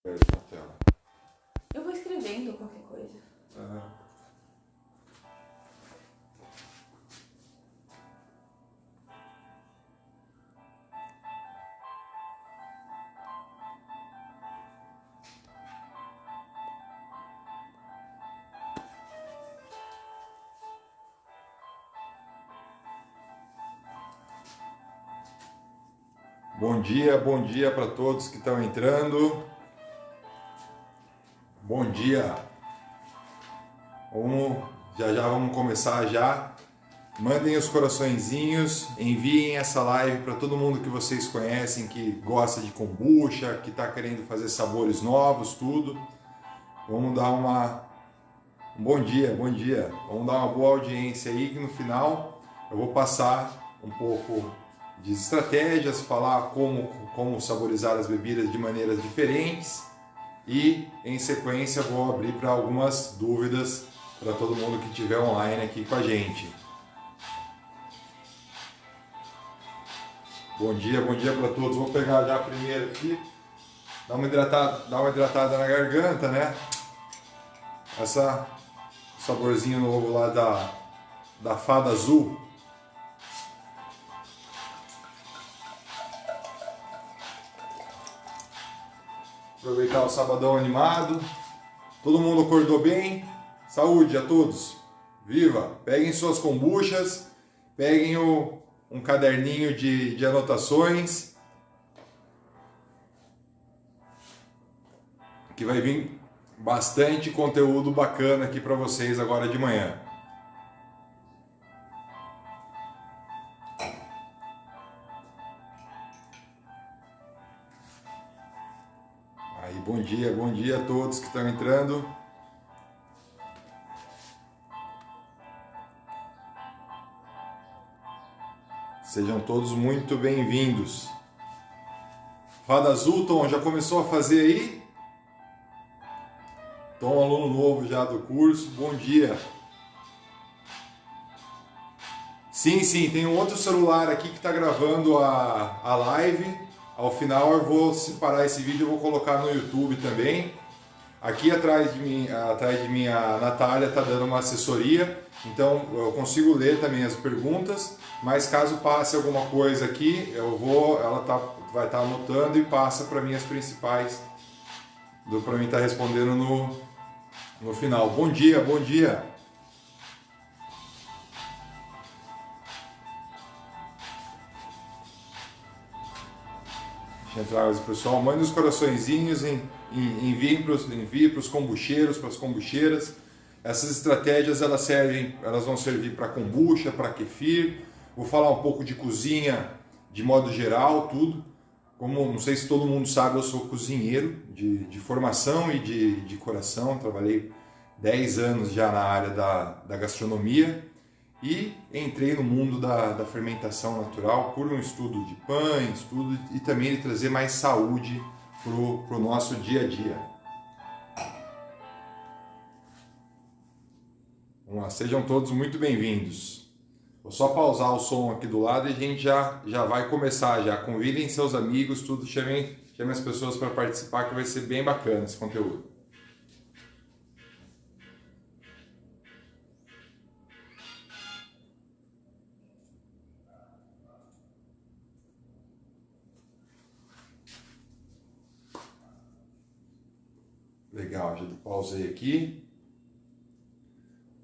Na tela. Eu vou escrevendo qualquer coisa. Bom dia para todos que estão entrando. Bom dia. Vamos começar já. Mandem os coraçõezinhos, enviem essa live para todo mundo que vocês conhecem, que gosta de kombucha, que está querendo fazer sabores novos, tudo. Vamos dar bom dia. Vamos dar uma boa audiência aí, que no final eu vou passar um pouco de estratégias, falar como saborizar as bebidas de maneiras diferentes e, em sequência, vou abrir para algumas dúvidas para todo mundo que estiver online aqui com a gente. Bom dia para todos. Vou pegar já primeiro aqui, dar uma hidratada na garganta, né? Essa saborzinho novo lá da Fada Azul. Aproveitar o sabadão animado. Todo mundo acordou bem? Saúde a todos! Viva! Peguem suas kombuchas, peguem um caderninho de anotações, que vai vir bastante conteúdo bacana aqui para vocês agora de manhã. Aí, bom dia a todos que estão entrando. Sejam todos muito bem-vindos. Fada Azul, Tom, já começou a fazer aí? Tom, aluno novo já do curso, bom dia. Sim, tem um outro celular aqui que está gravando a live. Ao final eu vou separar esse vídeo e vou colocar no YouTube também. Aqui atrás de mim a Natália está dando uma assessoria, então eu consigo ler também as perguntas, mas caso passe alguma coisa aqui, ela vai estar anotando e passa para mim as principais, para mim estar respondendo no final. Bom dia. Deixa eu entrar mais, pessoal. Mande os coraçõezinhos, enviem para os kombucheiros, para as kombucheiras. Essas estratégias elas vão servir para kombucha, para kefir. Vou falar um pouco de cozinha de modo geral, tudo. Como não sei se todo mundo sabe, eu sou cozinheiro de formação e de coração. Trabalhei 10 anos já na área da gastronomia. E entrei no mundo da fermentação natural por um estudo de pães, e também de trazer mais saúde para o nosso dia a dia. Vamos lá, sejam todos muito bem-vindos. Vou só pausar o som aqui do lado e a gente já vai começar. Convidem seus amigos, tudo, chamem as pessoas para participar, que vai ser bem bacana esse conteúdo. Legal, já pausei aqui.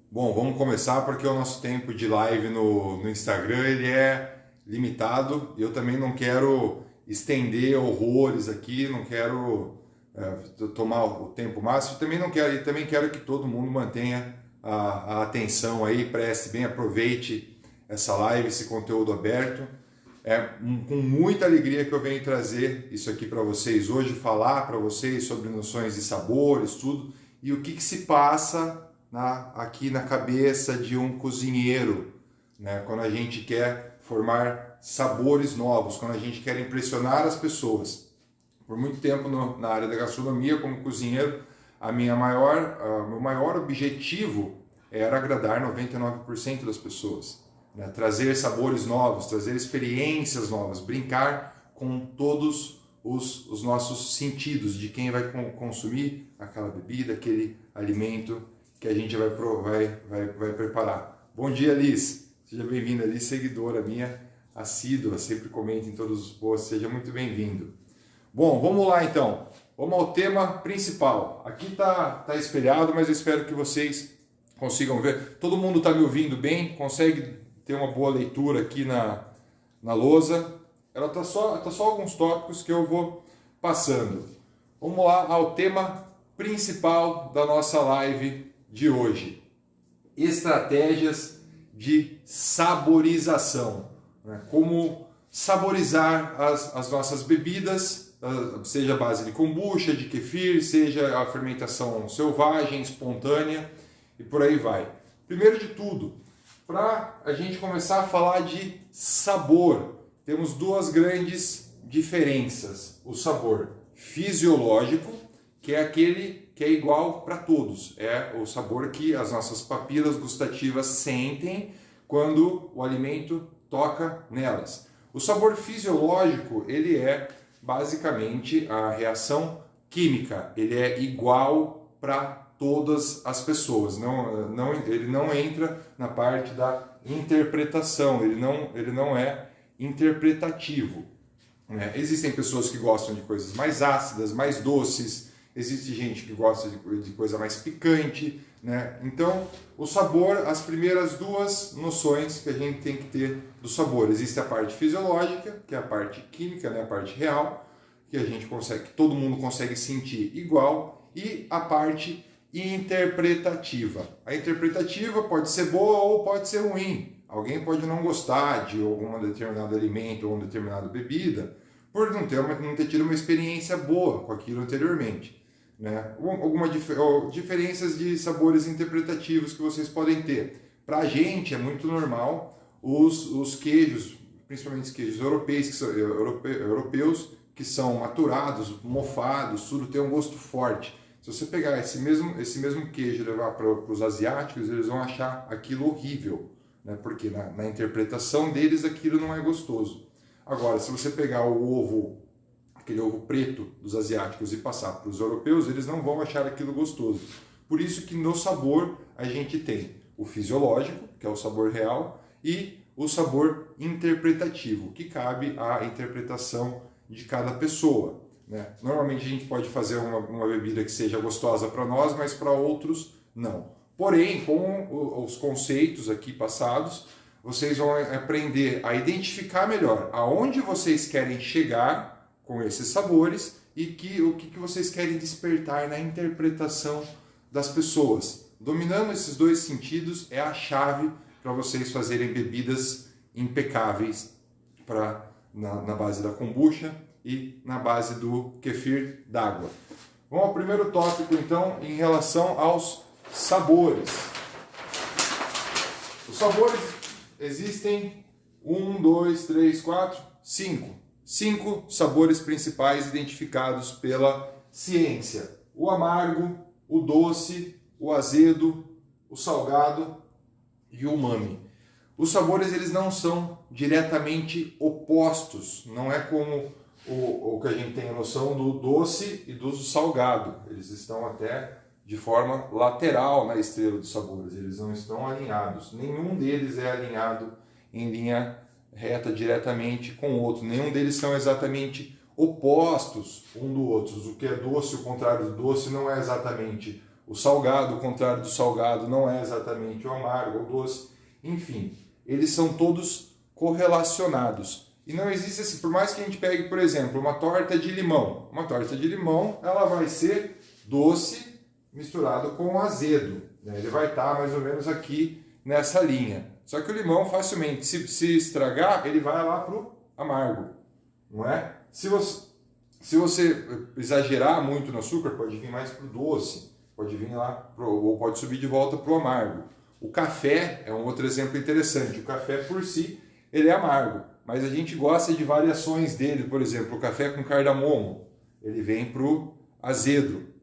Bom, vamos começar porque o nosso tempo de live no Instagram ele é limitado. Eu também não quero estender horrores aqui, não quero tomar o tempo máximo. Também quero que todo mundo mantenha a atenção aí, preste bem, aproveite essa live, esse conteúdo aberto. É com muita alegria que eu venho trazer isso aqui para vocês hoje, falar para vocês sobre noções de sabores, tudo, e o que se passa aqui na cabeça de um cozinheiro, né? Quando a gente quer formar sabores novos, quando a gente quer impressionar as pessoas. Por muito tempo na área da gastronomia, como cozinheiro, meu maior objetivo era agradar 99% das pessoas. Trazer sabores novos, trazer experiências novas, brincar com todos os nossos sentidos de quem vai consumir aquela bebida, aquele alimento que a gente vai preparar. Bom dia, Liz. Seja bem-vinda, Liz, seguidora minha, assídua, sempre comenta em todos os posts. Seja muito bem-vindo. Bom, vamos lá então. Vamos ao tema principal. Aqui tá espelhado, mas eu espero que vocês consigam ver. Todo mundo está me ouvindo bem? Consegue ter uma boa leitura aqui na lousa? Ela tá só alguns tópicos que eu vou passando. Vamos lá ao tema principal da nossa live de hoje. Estratégias de saborização. Né? Como saborizar as nossas bebidas, seja a base de kombucha, de kefir, seja a fermentação selvagem, espontânea e por aí vai. Primeiro de tudo, para a gente começar a falar de sabor, temos duas grandes diferenças. O sabor fisiológico, que é aquele que é igual para todos. É o sabor que as nossas papilas gustativas sentem quando o alimento toca nelas. O sabor fisiológico, ele é basicamente a reação química. Ele é igual para todas as pessoas. Ele não entra na parte da interpretação. Ele não é interpretativo. Existem pessoas que gostam de coisas mais ácidas, mais doces, existe gente que gosta de coisa mais picante, né? Então, o sabor, as primeiras duas noções que a gente tem que ter do sabor. Existe a parte fisiológica, que é a parte química, né? A parte real, que que todo mundo consegue sentir igual, e a parte interpretativa. A interpretativa pode ser boa ou pode ser ruim. Alguém pode não gostar de algum determinado alimento ou uma determinada bebida por não ter tido uma experiência boa com aquilo anteriormente. Né? Diferenças de sabores interpretativos que vocês podem ter. Para a gente é muito normal os queijos, principalmente os queijos europeus, que são maturados, mofados, tudo tem um gosto forte. Se você pegar esse mesmo queijo e levar para os asiáticos, eles vão achar aquilo horrível. Porque na interpretação deles aquilo não é gostoso. Agora, se você pegar aquele ovo preto dos asiáticos e passar para os europeus, eles não vão achar aquilo gostoso. Por isso que no sabor a gente tem o fisiológico, que é o sabor real, e o sabor interpretativo, que cabe à interpretação de cada pessoa. Né? Normalmente a gente pode fazer uma bebida que seja gostosa para nós, mas para outros não. Porém, com os conceitos aqui passados, vocês vão aprender a identificar melhor aonde vocês querem chegar com esses sabores e o que vocês querem despertar na interpretação das pessoas. Dominando esses dois sentidos é a chave para vocês fazerem bebidas impecáveis na base da kombucha e na base do kefir d'água. Vamos ao primeiro tópico, então, em relação aos sabores. Os sabores existem 1, 2, 3, 4, 5. 5 sabores principais identificados pela ciência: o amargo, o doce, o azedo, o salgado e o umami. Os sabores eles não são diretamente opostos, não é como o que a gente tem a noção do doce e do salgado. Eles estão até de forma lateral na estrela dos sabores, eles não estão alinhados. Nenhum deles é alinhado em linha reta diretamente com o outro. Nenhum deles são exatamente opostos um do outro. O que é doce, o contrário do doce, não é exatamente o salgado, o contrário do salgado não é exatamente o amargo, o doce. Enfim, eles são todos correlacionados. E não existe assim, por mais que a gente pegue, por exemplo, uma torta de limão. Uma torta de limão, ela vai ser doce misturado com azedo, né? Ele vai estar mais ou menos aqui nessa linha. Só que o limão facilmente, se estragar, ele vai lá para o amargo, não é? Se você exagerar muito no açúcar, pode vir mais para o doce, pode vir lá ou pode subir de volta para o amargo. O café é um outro exemplo interessante. O café por si ele é amargo, mas a gente gosta de variações dele. Por exemplo, o café com cardamomo, ele vem para o azedo.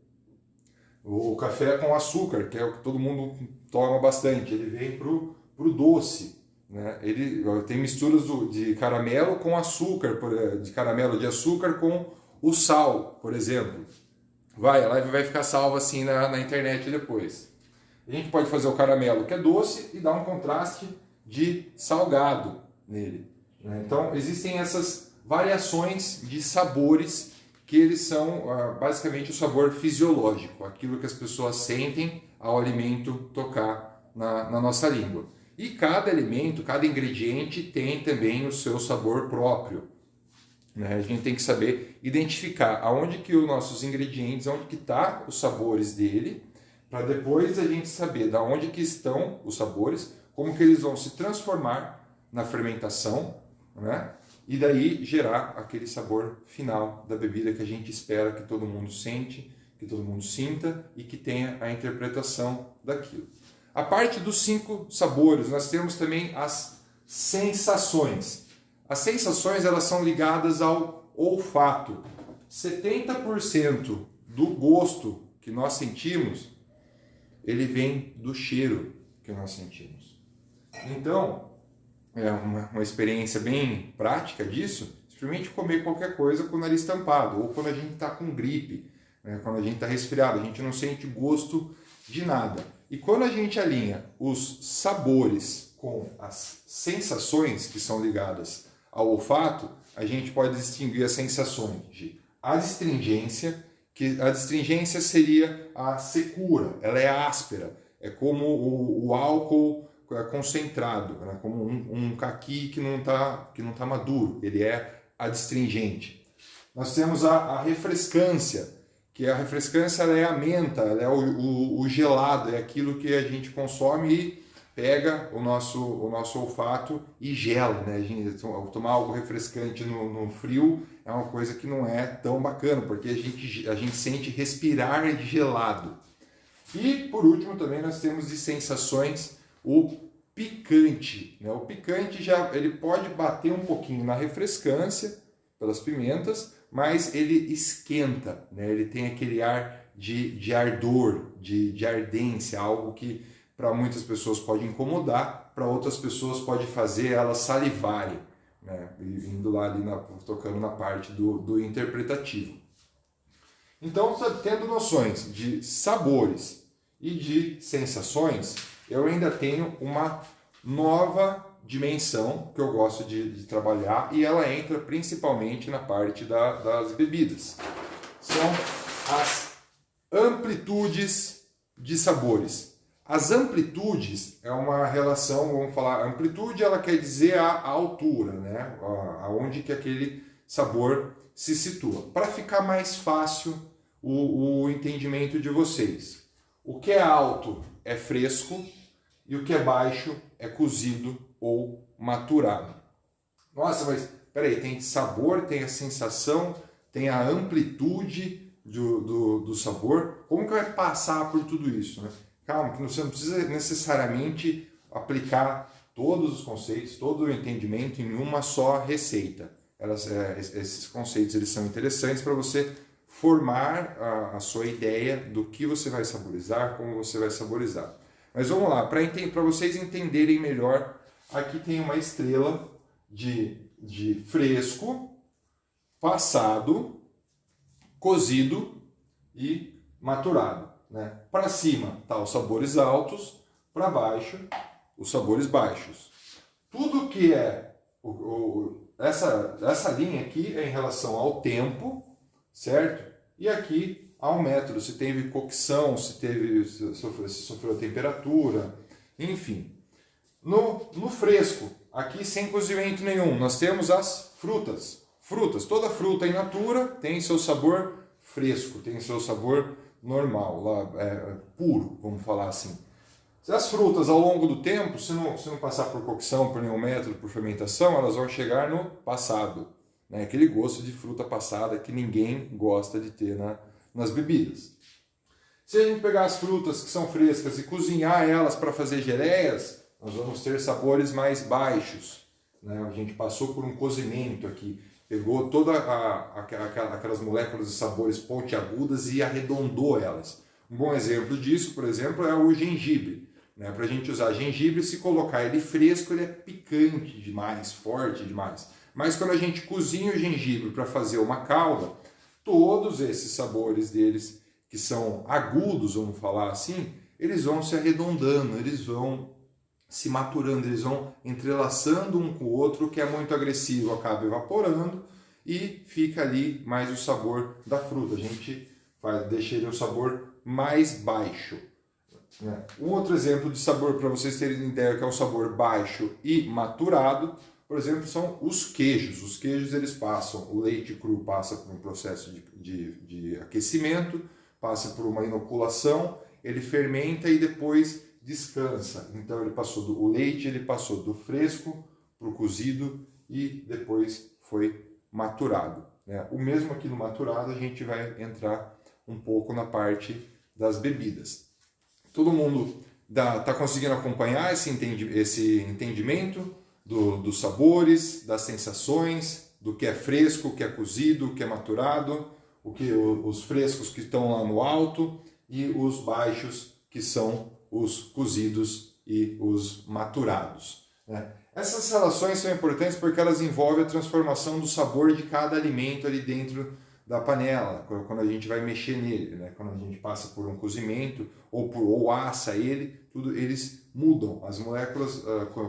O café com açúcar, que é o que todo mundo toma bastante, ele vem para o doce. Né? Ele tem misturas de caramelo com açúcar, de caramelo de açúcar com O sal, por exemplo, ela vai ficar salva assim na internet depois. A gente pode fazer o caramelo, que é doce, e dar um contraste de salgado nele, né? Então, existem essas variações de sabores que eles são basicamente o sabor fisiológico, aquilo que as pessoas sentem ao alimento tocar na nossa língua. E cada alimento, cada ingrediente tem também o seu sabor próprio, né? A gente tem que saber identificar aonde que os nossos ingredientes, aonde que tá os sabores dele, para depois a gente saber da onde que estão os sabores, como que eles vão se transformar na fermentação, né? E daí gerar aquele sabor final da bebida que a gente espera que todo mundo sente, que todo mundo sinta e que tenha a interpretação daquilo. A parte dos 5 sabores, nós temos também as sensações. As sensações, elas são ligadas ao olfato. 70% do gosto que nós sentimos, ele vem do cheiro que nós sentimos. Então, é uma experiência bem prática disso, experimente comer qualquer coisa com o nariz tampado, ou quando a gente está com gripe, né, quando a gente está resfriado, a gente não sente gosto de nada. E quando a gente alinha os sabores com as sensações que são ligadas ao olfato, a gente pode distinguir as sensações de adstringência, que a adstringência seria a secura, ela é áspera, é como o álcool concentrado, né? Como um caqui que não tá maduro, ele é adstringente. Nós temos a refrescância, que a refrescância ela é a menta, ela é o gelado, é aquilo que a gente consome e pega o nosso olfato e gela, né? Tomar algo refrescante no frio é uma coisa que não é tão bacana, porque a gente sente respirar gelado. E, por último, também nós temos de sensações o picante, né? O picante ele pode bater um pouquinho na refrescância pelas pimentas, mas ele esquenta, né? Ele tem aquele ar de ardor, de ardência, algo que para muitas pessoas pode incomodar, para outras pessoas pode fazer elas salivarem, né? Indo lá ali tocando na parte do interpretativo. Então, tendo noções de sabores e de sensações, eu ainda tenho uma nova dimensão que eu gosto de trabalhar, e ela entra principalmente na parte das bebidas. São as amplitudes de sabores. As amplitudes é uma relação, vamos falar, amplitude ela quer dizer a altura, né? Aonde que aquele sabor se situa. Para ficar mais fácil o entendimento de vocês. O que é alto é fresco e o que é baixo é cozido ou maturado. Nossa, mas peraí, tem sabor, tem a sensação, tem a amplitude do sabor. Como que vai passar por tudo isso, né? Calma, que você não precisa necessariamente aplicar todos os conceitos, todo o entendimento em uma só receita. Esses conceitos eles são interessantes para você formar a sua ideia do que você vai saborizar, como você vai saborizar. Mas vamos lá, para vocês entenderem melhor, aqui tem uma estrela de fresco, passado, cozido e maturado, né? Para cima tá os sabores altos, para baixo os sabores baixos. Tudo que é essa linha aqui é em relação ao tempo, certo? E aqui ao método, se teve cocção, se sofreu temperatura, enfim. No fresco, aqui sem cozimento nenhum, nós temos as frutas. Toda fruta in natura tem seu sabor fresco, tem seu sabor normal, puro, vamos falar assim. Se as frutas ao longo do tempo, se não passar por cocção, por nenhum método, por fermentação, elas vão chegar no passado, né? Aquele gosto de fruta passada que ninguém gosta de ter nas bebidas. Se a gente pegar as frutas que são frescas e cozinhar elas para fazer geleias, nós vamos ter sabores mais baixos, né? A gente passou por um cozimento aqui, pegou todas aquelas moléculas de sabores pontiagudas e arredondou elas. Um bom exemplo disso, por exemplo, é o gengibre, né? Para a gente usar gengibre, se colocar ele fresco, ele é picante demais, forte demais. Mas quando a gente cozinha o gengibre para fazer uma calda, todos esses sabores deles, que são agudos, vamos falar assim, eles vão se arredondando, eles vão se maturando, eles vão entrelaçando um com o outro. O que é muito agressivo acaba evaporando e fica ali mais o sabor da fruta. A gente deixa ele um sabor mais baixo. Um outro exemplo de sabor, para vocês terem ideia, que é o sabor baixo e maturado, por exemplo, são os queijos. Os queijos, eles passam, o leite cru passa por um processo de aquecimento, passa por uma inoculação, ele fermenta e depois descansa. Então o leite ele passou do fresco para o cozido e depois foi maturado. O mesmo aqui no maturado, a gente vai entrar um pouco na parte das bebidas. Todo mundo está conseguindo acompanhar esse entendimento dos sabores, das sensações, do que é fresco, o que é cozido, o que é maturado, os frescos que estão lá no alto e os baixos que são os cozidos e os maturados. Essas relações são importantes porque elas envolvem a transformação do sabor de cada alimento ali dentro da panela, quando a gente vai mexer nele, quando a gente passa por um cozimento ou assa ele, eles mudam. As moléculas,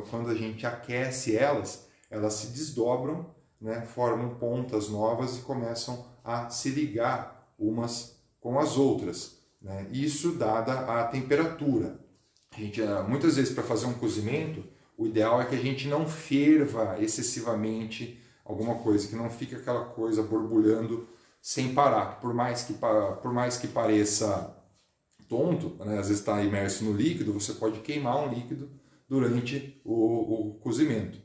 quando a gente aquece elas se desdobram, formam pontas novas e começam a se ligar umas com as outras. Isso dada a temperatura. A gente, muitas vezes, para fazer um cozimento, o ideal é que a gente não ferva excessivamente alguma coisa, que não fique aquela coisa borbulhando sem parar. Por mais que pareça tonto, às vezes está imerso no líquido, você pode queimar um líquido durante o cozimento.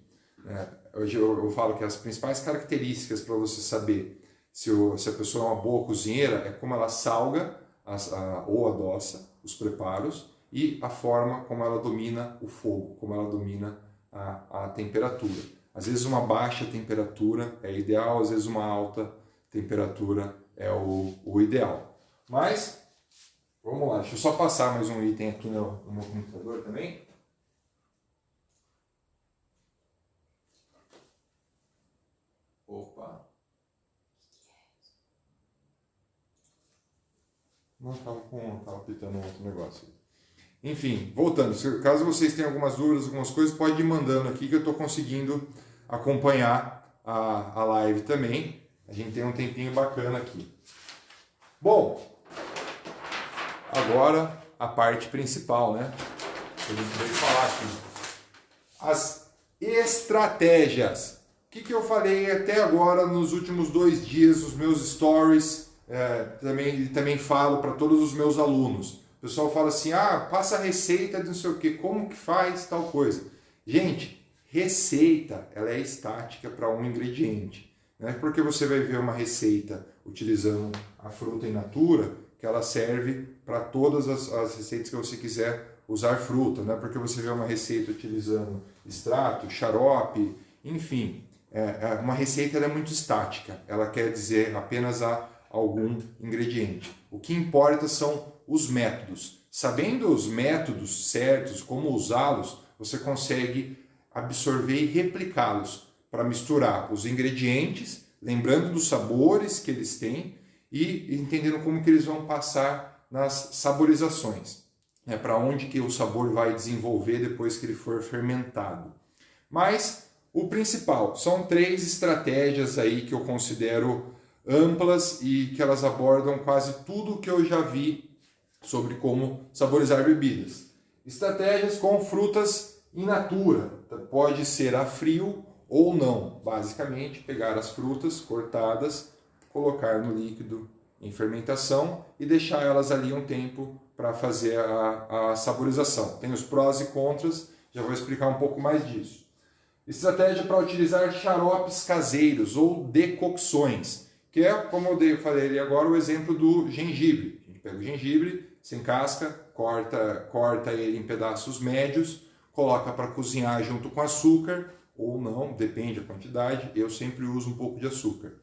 Hoje eu falo que as principais características para você saber se a pessoa é uma boa cozinheira é como ela salga ou adoça os preparos e a forma como ela domina o fogo, como ela domina a temperatura. Às vezes uma baixa temperatura é ideal, às vezes uma alta temperatura é o ideal. Mas, vamos lá, deixa eu só passar mais um item aqui no meu computador também. Opa! Não, estava pitando um outro negócio. Enfim, voltando, caso vocês tenham algumas dúvidas, algumas coisas, pode ir mandando aqui que eu estou conseguindo acompanhar a live também. A gente tem um tempinho bacana aqui. Bom, agora a parte principal, A gente veio falar aqui. As estratégias. O que eu falei até agora nos últimos 2 dias, nos meus stories, também falo para todos os meus alunos. O pessoal fala assim, passa a receita de não sei o que, como que faz tal coisa. Gente, receita, ela é estática para um ingrediente. Não é porque você vai ver uma receita utilizando a fruta in natura, que ela serve para todas as receitas que você quiser usar fruta. Não é porque você vê uma receita utilizando extrato, xarope, enfim. Uma receita ela é muito estática, ela quer dizer apenas algum ingrediente. O que importa são os métodos. Sabendo os métodos certos, como usá-los, você consegue absorver e replicá-los para misturar os ingredientes, lembrando dos sabores que eles têm e entendendo como que eles vão passar nas saborizações. Para onde que o sabor vai desenvolver depois que ele for fermentado. Mas o principal, são 3 estratégias aí que eu considero amplas e que elas abordam quase tudo que eu já vi sobre como saborizar bebidas. Estratégias com frutas in natura, pode ser a frio ou não. Basicamente, pegar as frutas cortadas, colocar no líquido em fermentação e deixar elas ali um tempo para fazer a saborização. Tem os prós e contras, já vou explicar um pouco mais disso. Estratégia para utilizar xaropes caseiros ou decocções, que é, como eu falei ali agora, o exemplo do gengibre. A gente pega o gengibre sem casca, corta ele em pedaços médios, coloca para cozinhar junto com açúcar, ou não, depende da quantidade, eu sempre uso um pouco de açúcar.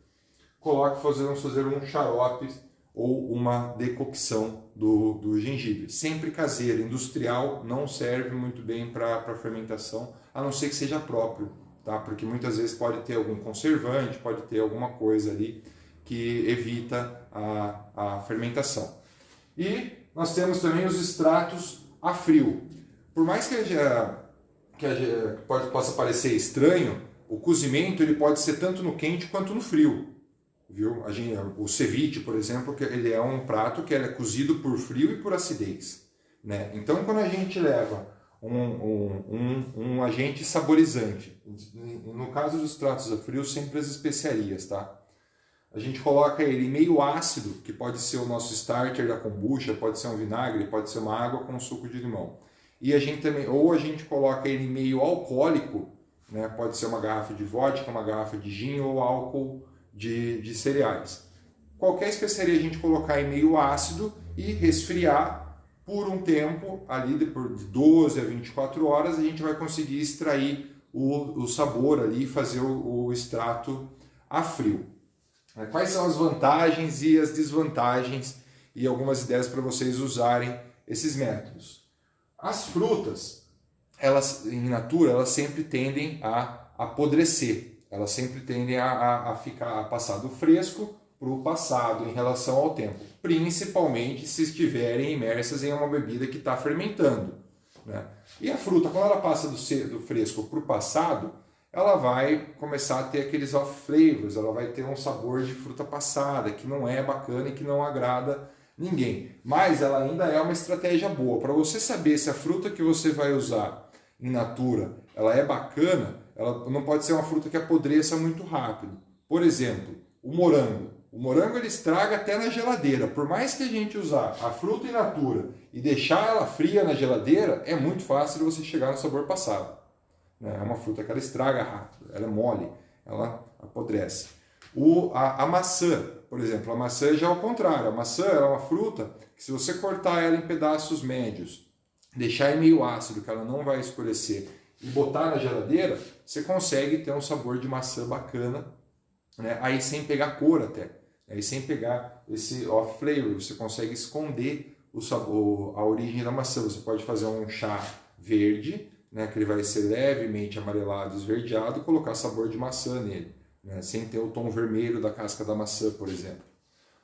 Vamos fazer um xarope ou uma decocção do gengibre. Sempre caseiro, industrial, não serve muito bem para fermentação, a não ser que seja próprio, tá? Porque muitas vezes pode ter algum conservante, pode ter alguma coisa ali que evita a fermentação. E nós temos também os extratos a frio. Por mais possa parecer estranho, o cozimento ele pode ser tanto no quente quanto no frio. Viu? O ceviche, por exemplo, ele é um prato que é cozido por frio e por acidez. Né? Então, quando a gente leva um agente saborizante, no caso dos pratos a frio, sempre as especiarias, tá? A gente coloca ele meio ácido, que pode ser o nosso starter da kombucha, pode ser um vinagre, pode ser uma água com suco de limão. E a gente também, ou a gente coloca ele meio alcoólico, né? Pode ser uma garrafa de vodka, uma garrafa de gin ou álcool de cereais. Qualquer especiaria a gente colocar em meio ácido e resfriar por um tempo, ali depois de 12 a 24 horas, a gente vai conseguir extrair o sabor ali e fazer o extrato a frio. Quais são as vantagens e as desvantagens e algumas ideias para vocês usarem esses métodos? As frutas, elas em natura, elas sempre tendem a apodrecer, elas sempre tendem a passar do fresco para o passado em relação ao tempo, principalmente se estiverem imersas em uma bebida que está fermentando. Né? E a fruta, quando ela passa do fresco para o passado, ela vai começar a ter aqueles off flavors, ela vai ter um sabor de fruta passada, que não é bacana e que não agrada ninguém. Mas ela ainda é uma estratégia boa. Para você saber se a fruta que você vai usar in natura, ela é bacana, ela não pode ser uma fruta que apodreça muito rápido. Por exemplo, o morango. O morango ele estraga até na geladeira. Por mais que a gente usar a fruta in natura e deixar ela fria na geladeira, é muito fácil você chegar no sabor passado. É uma fruta que ela estraga rápido, ela é mole, ela apodrece. A maçã, por exemplo, a maçã já é o contrário. A maçã ela é uma fruta que se você cortar ela em pedaços médios, deixar em meio ácido, que ela não vai escurecer, e botar na geladeira, você consegue ter um sabor de maçã bacana, né? Aí sem pegar cor até, aí sem pegar esse off flavor, você consegue esconder o sabor, a origem da maçã. Você pode fazer um chá verde, né, que ele vai ser levemente amarelado, esverdeado, e colocar sabor de maçã nele, né, sem ter o tom vermelho da casca da maçã, por exemplo.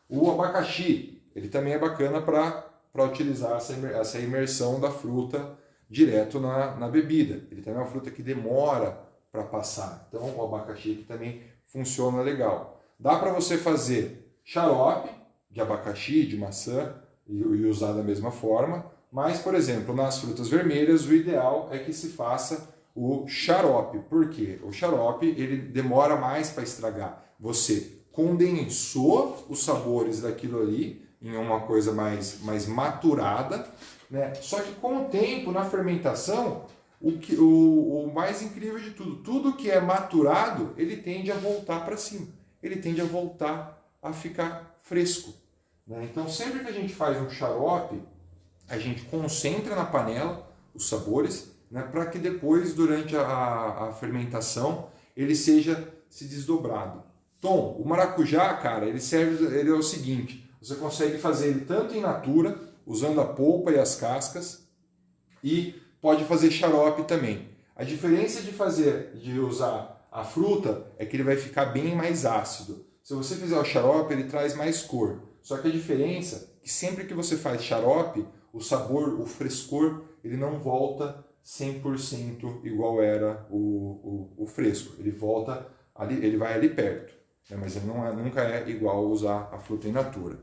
O abacaxi, ele também é bacana para utilizar essa imersão da fruta direto na bebida. Ele também é uma fruta que demora para passar, então o abacaxi aqui também funciona legal. Dá para você fazer xarope de abacaxi, de maçã, e usar da mesma forma. Mas, por exemplo, nas frutas vermelhas, o ideal é que se faça o xarope. Por quê? O xarope ele demora mais para estragar. Você condensou os sabores daquilo ali em uma coisa mais maturada, né? Só que com o tempo, na fermentação, o mais incrível de tudo que é maturado, ele tende a voltar para cima. Ele tende a voltar a ficar fresco. Né? Então, sempre que a gente faz um xarope, a gente concentra na panela os sabores, né, para que depois, durante a fermentação, ele seja se desdobrado. Tom, o maracujá, cara, ele é o seguinte, você consegue fazer ele tanto in natura, usando a polpa e as cascas, e pode fazer xarope também. A diferença de usar a fruta é que ele vai ficar bem mais ácido. Se você fizer o xarope, ele traz mais cor. Só que a diferença é que sempre que você faz xarope, o sabor, o frescor, ele não volta 100% igual era o fresco. Ele volta ali, ele vai ali perto, né? Mas ele nunca é igual usar a fruta in natura.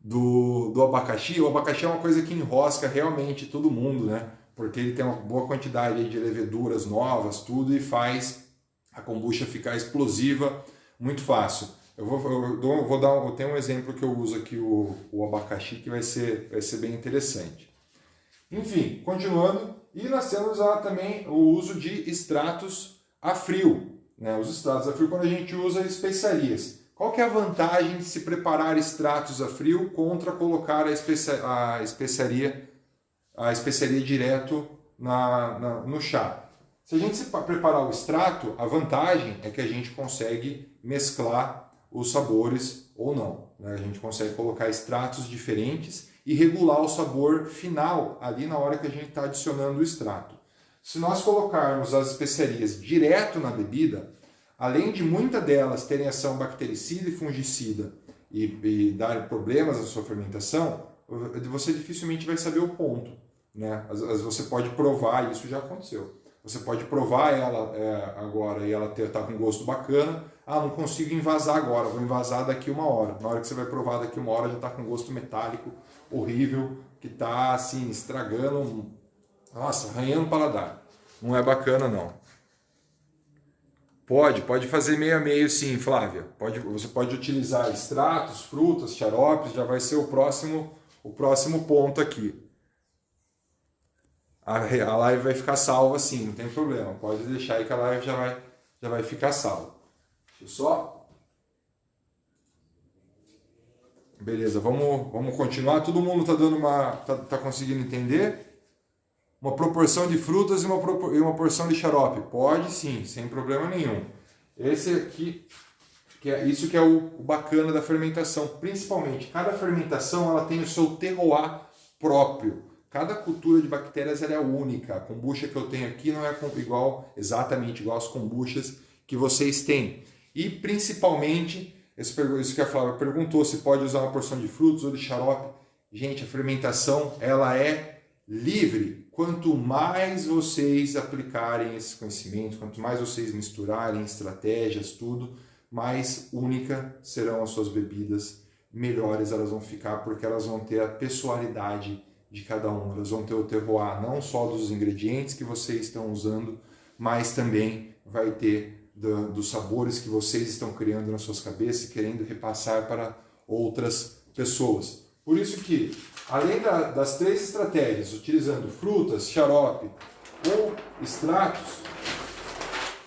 Do abacaxi, o abacaxi é uma coisa que enrosca realmente todo mundo, né? Porque ele tem uma boa quantidade de leveduras novas, tudo, e faz a kombucha ficar explosiva muito fácil. Eu tenho um exemplo que eu uso aqui, o abacaxi, que vai ser bem interessante. Enfim, continuando, e nós temos também o uso de extratos a frio. Né? Os extratos a frio quando a gente usa especiarias. Qual que é a vantagem de se preparar extratos a frio contra colocar a especiaria direto no chá? Se a gente preparar o extrato, a vantagem é que a gente consegue mesclar os sabores ou não. Né? A gente consegue colocar extratos diferentes e regular o sabor final ali na hora que a gente está adicionando o extrato. Se nós colocarmos as especiarias direto na bebida, além de muitas delas terem ação bactericida e fungicida e dar problemas à sua fermentação, você dificilmente vai saber o ponto, né? Às vezes você pode provar, isso já aconteceu. Você pode provar ela agora e ela está com gosto bacana. Ah, não consigo envasar agora, vou envasar daqui 1 hora. Na hora que você vai provar daqui 1 hora já está com gosto metálico, horrível, que está assim, estragando, nossa, arranhando o paladar. Não é bacana não. Pode fazer meio a meio sim, Flávia. Você pode utilizar extratos, frutas, xaropes, já vai ser o próximo ponto aqui. A live vai ficar salva sim, não tem problema. Pode deixar aí que a live já vai ficar salva. Deixa eu só... Beleza, vamos continuar. Todo mundo tá conseguindo entender? Uma proporção de frutas e uma porção de xarope. Pode sim, sem problema nenhum. Esse aqui, isso que é o bacana da fermentação. Principalmente, cada fermentação ela tem o seu terroir próprio. Cada cultura de bactérias ela é única. A kombucha que eu tenho aqui não é exatamente igual às kombuchas que vocês têm. E principalmente, isso que a Flávia perguntou, se pode usar uma porção de frutos ou de xarope. Gente, a fermentação ela é livre. Quanto mais vocês aplicarem esses conhecimentos, quanto mais vocês misturarem estratégias, tudo, mais única serão as suas bebidas, melhores elas vão ficar, porque elas vão ter a pessoalidade de cada um. Elas vão ter o terroir não só dos ingredientes que vocês estão usando, mas também vai ter dos sabores que vocês estão criando nas suas cabeças e querendo repassar para outras pessoas. Por isso que, além das 3 estratégias, utilizando frutas, xarope ou extratos,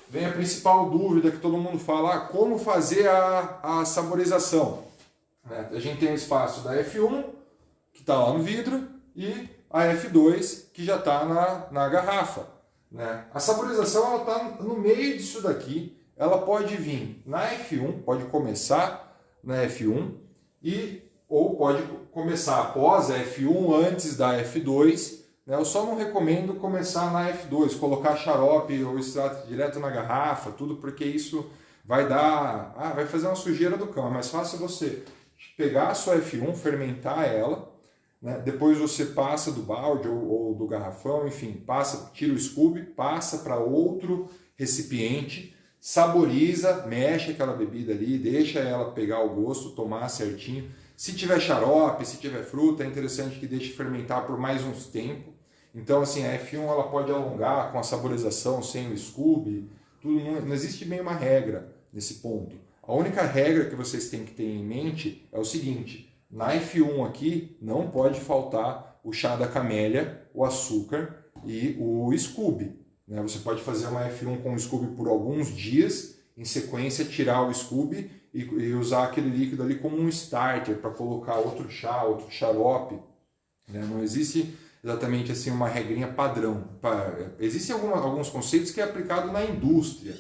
vem a principal dúvida que todo mundo fala, como fazer a saborização. A gente tem o espaço da F1, que está lá no vidro, e a F2, que já está na garrafa. A saborização está no meio disso daqui. Ela pode vir na F1, pode começar na F1, ou pode começar após a F1, antes da F2. Eu só não recomendo começar na F2, colocar xarope ou extrato direto na garrafa, tudo, porque isso vai fazer uma sujeira do cão. É mais fácil você pegar a sua F1, fermentar ela, depois você passa do balde ou do garrafão, enfim, tira o Scooby, passa para outro recipiente, saboriza, mexe aquela bebida ali, deixa ela pegar o gosto, tomar certinho. Se tiver xarope, se tiver fruta, é interessante que deixe fermentar por mais uns tempo. Então, assim, a F1 ela pode alongar com a saborização, sem o Scooby, tudo, não existe bem uma regra nesse ponto. A única regra que vocês têm que ter em mente é o seguinte: na F1 aqui não pode faltar o chá da camélia, o açúcar e o Scooby. Você pode fazer uma F1 com o Scooby por alguns dias, em sequência tirar o Scooby e usar aquele líquido ali como um starter para colocar outro chá, outro xarope. Não existe exatamente assim uma regrinha padrão. Existem alguns conceitos que é aplicado na indústria,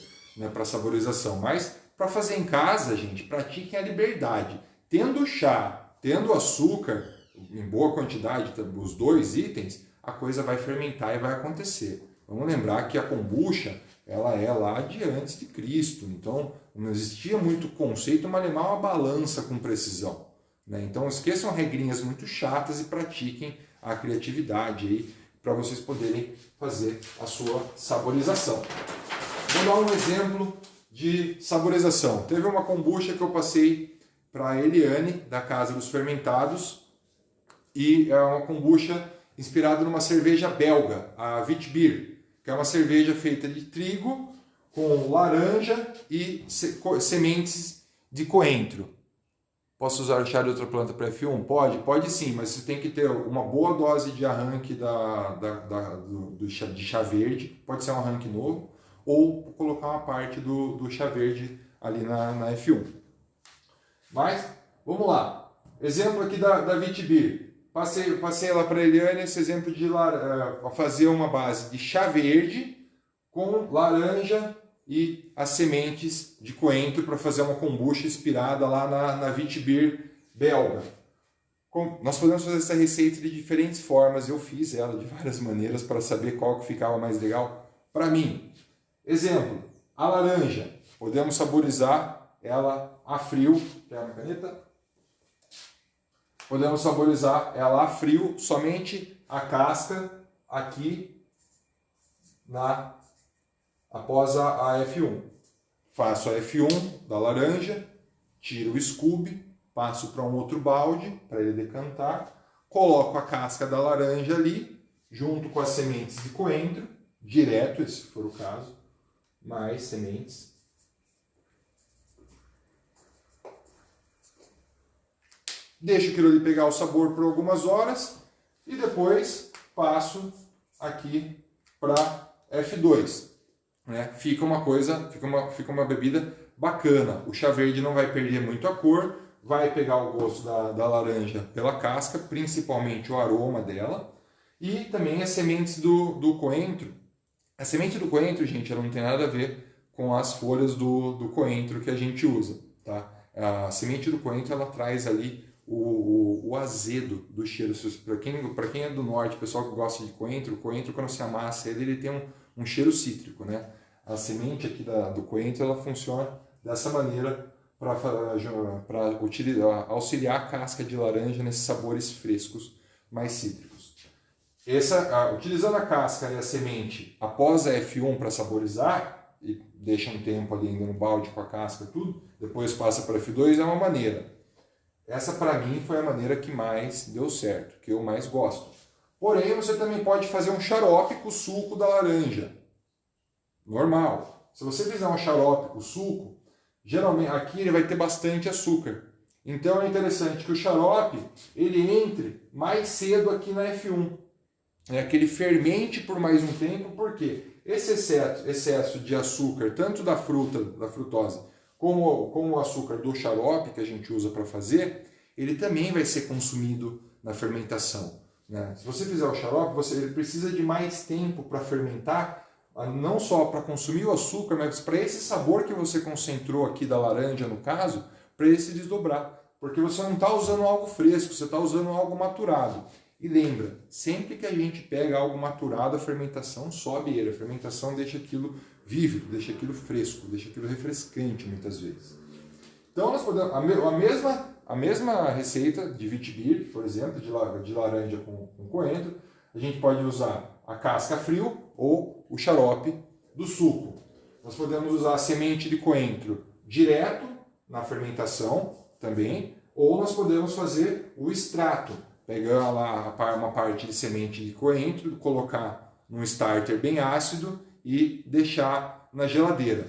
para saborização, mas para fazer em casa, gente, pratiquem a liberdade. Tendo chá, tendo açúcar em boa quantidade, os 2 itens, a coisa vai fermentar e vai acontecer. Vamos lembrar que a kombucha ela é lá de antes de Cristo, então não existia muito conceito malemar uma balança com precisão. Então esqueçam regrinhas muito chatas e pratiquem a criatividade aí para vocês poderem fazer a sua saborização. Vou dar um exemplo de saborização. Teve uma kombucha que eu passei para a Eliane, da Casa dos Fermentados, e é uma kombucha inspirada numa cerveja belga, a Witbier, que é uma cerveja feita de trigo com laranja e sementes de coentro. Posso usar o chá de outra planta para F1? Pode sim, mas você tem que ter uma boa dose de arranque de chá verde, pode ser um arranque novo, ou colocar uma parte do chá verde ali na F1. Mas, vamos lá. Exemplo aqui da Witbier. Passei lá para a Eliane esse exemplo de fazer uma base de chá verde com laranja e as sementes de coentro para fazer uma kombucha inspirada lá na Witbier belga. Nós podemos fazer essa receita de diferentes formas, eu fiz ela de várias maneiras para saber qual que ficava mais legal para mim. Exemplo, a laranja. podemos saborizar ela a frio. Quer uma caneta? Podemos saborizar ela a frio, somente a casca aqui após a F1. Faço a F1 da laranja, tiro o scooby, passo para um outro balde para ele decantar, coloco a casca da laranja ali, junto com as sementes de coentro, direto, se for o caso, mais sementes. Deixo aquilo ali pegar o sabor por algumas horas e depois passo aqui para F2. Né? Fica uma bebida bacana. O chá verde não vai perder muito a cor, vai pegar o gosto da laranja pela casca, principalmente o aroma dela, e também as sementes do coentro. A semente do coentro, gente, ela não tem nada a ver com as folhas do coentro que a gente usa. Tá? A semente do coentro, ela traz ali o azedo do cheiro. Para quem é do norte, o pessoal que gosta de coentro, o coentro, quando se amassa ele tem um cheiro cítrico, né? A semente aqui do coentro, ela funciona dessa maneira para auxiliar a casca de laranja nesses sabores frescos mais cítricos. Utilizando a casca e a semente após a F1 para saborizar, e deixa um tempo ali ainda no balde com a casca e tudo, depois passa para F2, é uma maneira. Essa para mim foi a maneira que mais deu certo, que eu mais gosto. Porém, você também pode fazer um xarope com o suco da laranja. Normal. Se você fizer um xarope com suco, geralmente aqui ele vai ter bastante açúcar. Então é interessante que o xarope ele entre mais cedo aqui na F1. Que ele fermente por mais um tempo, porque esse excesso de açúcar, tanto da frutose, como o açúcar do xarope que a gente usa para fazer, ele também vai ser consumido na fermentação. Né? Se você fizer o xarope, ele precisa de mais tempo para fermentar, não só para consumir o açúcar, mas para esse sabor que você concentrou aqui da laranja, no caso, para ele se desdobrar. Porque você não está usando algo fresco, você está usando algo maturado. E lembra, sempre que a gente pega algo maturado, a fermentação sobe ele. A fermentação deixa aquilo vívido, deixa aquilo fresco, deixa aquilo refrescante muitas vezes. Então nós podemos, a mesma receita de Witbier, por exemplo, de laranja com coentro, a gente pode usar a casca frio ou o xarope do suco. Nós podemos usar a semente de coentro direto na fermentação também, ou nós podemos fazer o extrato, pegar lá uma parte de semente de coentro, colocar num starter bem ácido e deixar na geladeira.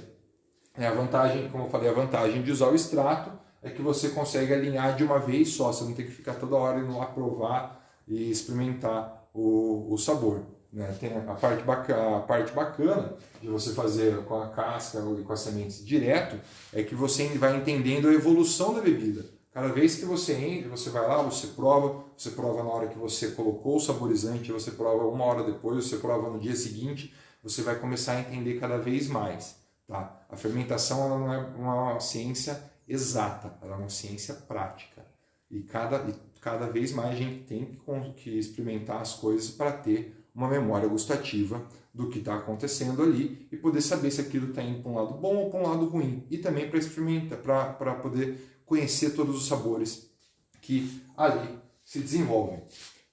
A vantagem, como eu falei, a vantagem de usar o extrato é que você consegue alinhar de uma vez só, você não tem que ficar toda hora indo lá provar e experimentar o sabor. Né? Tem a parte bacana de você fazer com a casca e com as sementes direto, é que você vai entendendo a evolução da bebida. Cada vez que você entra, você vai lá, você prova na hora que você colocou o saborizante, você prova uma hora depois, você prova no dia seguinte, você vai começar a entender cada vez mais. Tá? A fermentação ela não é uma ciência exata, ela é uma ciência prática. E cada vez mais a gente tem que experimentar as coisas para ter uma memória gustativa do que está acontecendo ali e poder saber se aquilo está indo para um lado bom ou para um lado ruim. E também para experimentar, para poder conhecer todos os sabores que ali se desenvolvem.